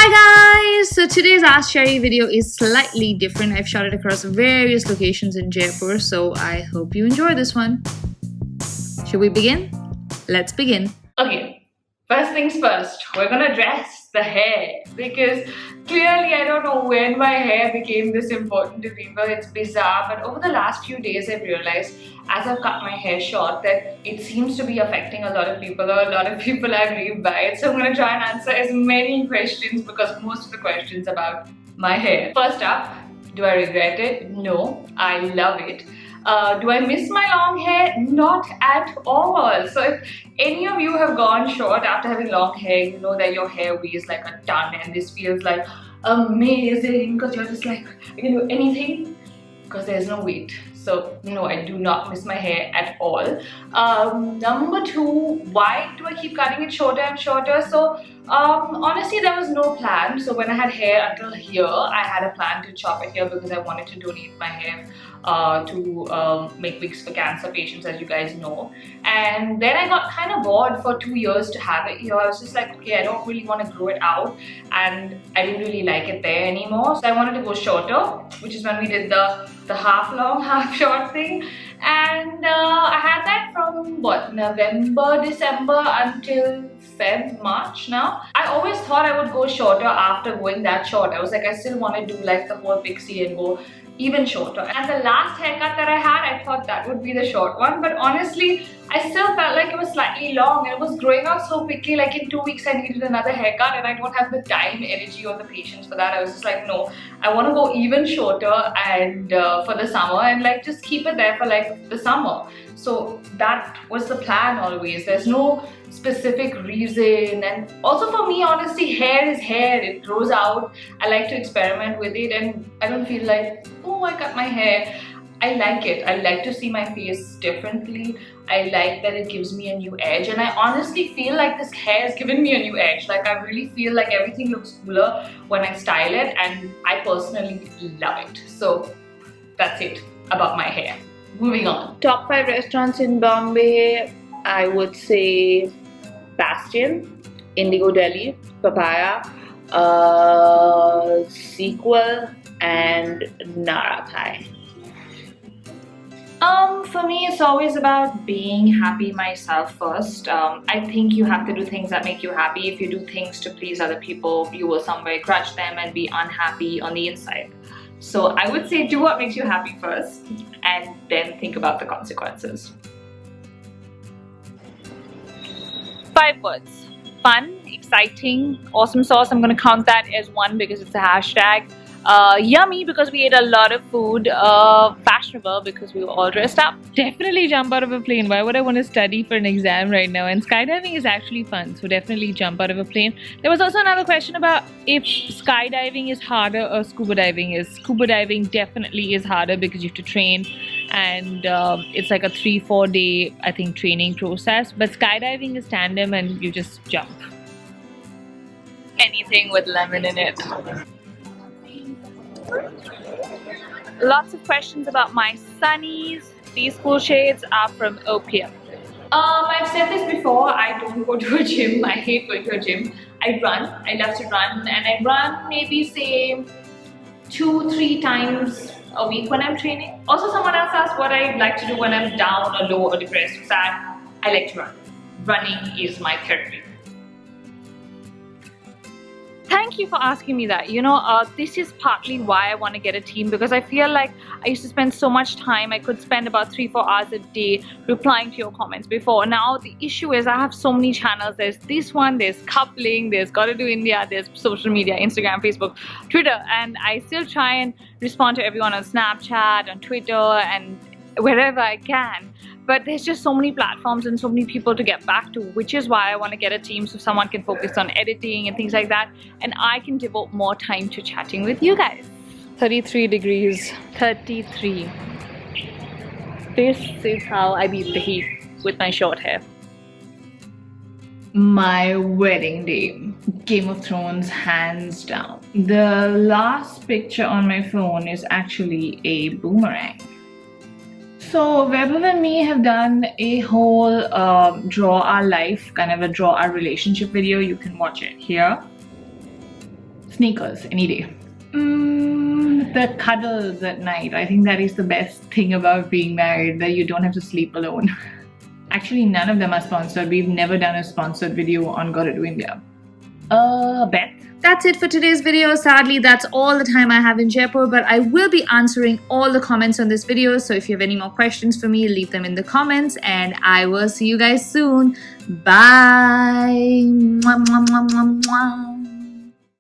Hi guys! So today's Ask Sherry video is slightly different. I've shot it across various locations in Jaipur, so I hope you enjoy this one. Should we begin? Let's begin. Okay, first things first, we're gonna address the hair because clearly I don't know when my hair became this important to people. It's bizarre, but over the last few days I've realized as I've cut my hair short that it seems to be affecting a lot of people, or a lot of people are grieved by it. So I'm gonna try and answer as many questions because most of the questions about my hair. First up, do I regret it? No, I love it. Do I miss my long hair? Not at all. So if any of you have gone short after having long hair, you know that your hair weighs like a ton and this feels like amazing because you're just like, you can do anything because there's no weight. So no, I do not miss my hair at all. Number two, why do I keep cutting it shorter and shorter? So honestly, there was no plan. So when I had hair until here, I had a plan to chop it here because I wanted to donate my hair to make wigs for cancer patients, as you guys know. And then I got kind of bored for 2 years to have it here. I was just like, okay, I don't really want to grow it out, and I didn't really like it there anymore. So I wanted to go shorter, which is when we did the half long, half short thing. And I had that from what, November, December until Feb, March now. I always thought I would go shorter after going that short. I was like, I still want to do like the whole pixie and go even shorter. And the last haircut that I had, I thought that would be the short one, but honestly I still felt like it was slightly long and it was growing out so quickly. Like in 2 weeks I needed another haircut and I don't have the time, energy or the patience for that. I was just like, no, I want to go even shorter and for the summer, and like just keep it there for like the summer. So that was the plan always. There's no specific reason. And also for me, honestly, hair is hair. It grows out. I like to experiment with it and I don't feel like, oh, I cut my hair. I like it. I like to see my face differently. I like that it gives me a new edge, and I honestly feel like this hair has given me a new edge. Like I really feel like everything looks cooler when I style it, and I personally love it. So that's it about my hair. Moving on. Top 5 restaurants in Bombay, I would say Bastion, Indigo Delhi, Papaya, Sequel, and Narathai. For me, it's always about being happy myself first. I think you have to do things that make you happy. If you do things to please other people, you will somewhere grudge them and be unhappy on the inside. So I would say do what makes you happy first and then think about the consequences. 5 words. Fun, exciting, awesome sauce. I'm going to count that as 1 because it's a hashtag. Yummy because we ate a lot of food. Fashionable because we were all dressed up. Definitely jump out of a plane. Why would I want to study for an exam right now? And skydiving is actually fun, so definitely jump out of a plane. There was also another question about if skydiving is harder or scuba diving is. Scuba diving definitely is harder because you have to train, and it's like a 3-4 day, I think, training process. But skydiving is tandem and you just jump. Anything with lemon in it. Lots of questions about my sunnies. These cool shades are from Opium. I've said this before, I don't go to a gym. I hate going to a gym. I run. I love to run, and I run maybe say 2-3 times a week when I'm training. Also, someone else asked what I like to do when I'm down or low or depressed or sad. I like to run. Running is my therapy. Thank you for asking me that. You know, this is partly why I want to get a team, because I feel like I used to spend so much time. I could spend about 3-4 hours a day replying to your comments before. Now the issue is I have so many channels. There's this one, there's coupling, there's GottaDoIndia, there's social media, Instagram, Facebook, Twitter, and I still try and respond to everyone on Snapchat, on Twitter, and wherever I can. But there's just so many platforms and so many people to get back to, which is why I want to get a team so someone can focus on editing and things like that, and I can devote more time to chatting with you guys. 33 degrees. 33. This is how I beat the heat with my short hair. My wedding day. Game of Thrones, hands down. The last picture on my phone is actually a boomerang. So Webber and me have done a whole draw our life, kind of a draw our relationship video. You can watch it here. Sneakers, any day. The cuddles at night. I think that is the best thing about being married, that you don't have to sleep alone. Actually, none of them are sponsored. We've never done a sponsored video on GottaDoIndia. Bet. That's it for today's video. Sadly, that's all the time I have in Jaipur, but I will be answering all the comments on this video. So if you have any more questions for me, leave them in the comments, and I will see you guys soon. Bye. Mwah, mwah, mwah, mwah, mwah.